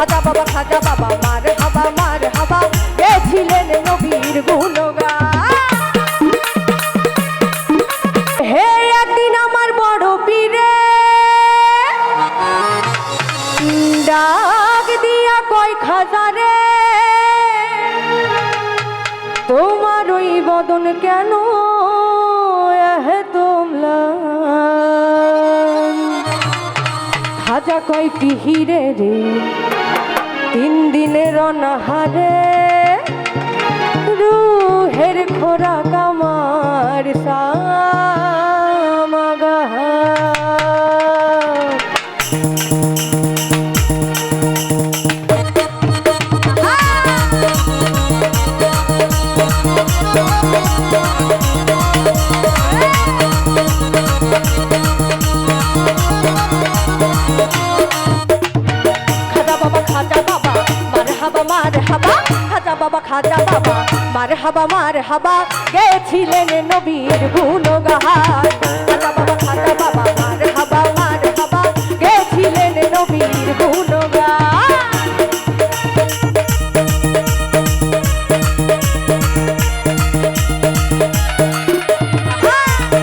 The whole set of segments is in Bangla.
খাজা বাবা মার হাবা গেছিলেন নবীর গুণগান। হে একদিন আমার বড় পীরে ডাক দিয়া কয় খাজা রে তোমার ওই বদন কেন খাজা কয় পিহিরে রে 3 দিনের অনাহারে রুহের খোরাক আমার সামাগাহার। খাজা বাবা মার হাবা গেছিলেন নবীর গুণগান। খাজা বাবা মার হাবা গেছিলেন নবীর গুণগান।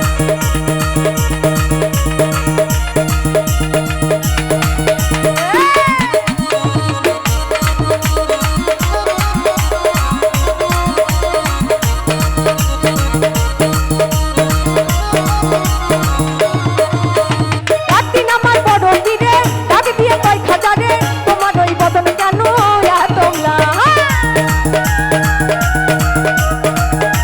খাজা বাবা মার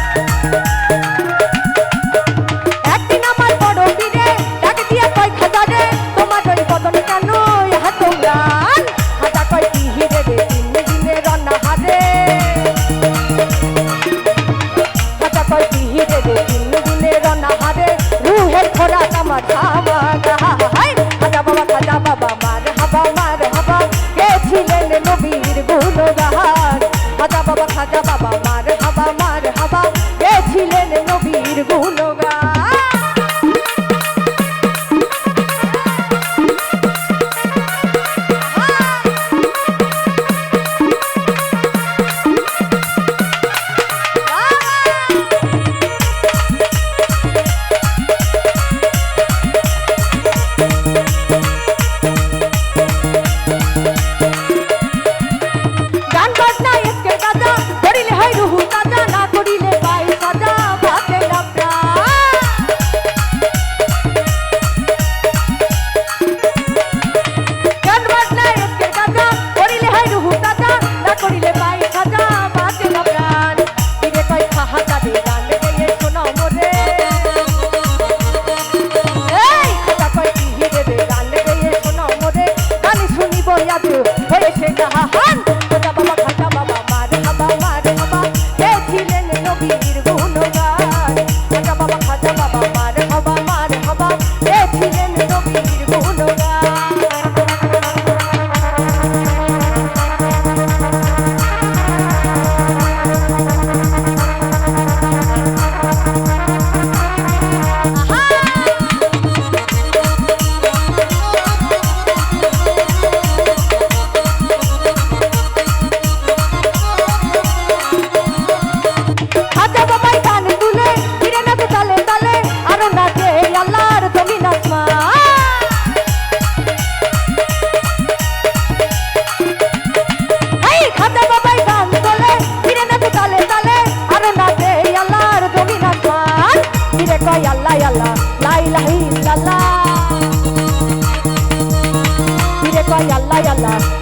হাবা গেছিলেন নবীর গুণগান।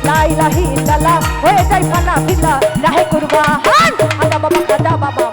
লা ইলাহা ইল্লাল্লাহ হয়ে যায় ফানা ফিল্লাহ রাহে কুরবান। খাজা বাবা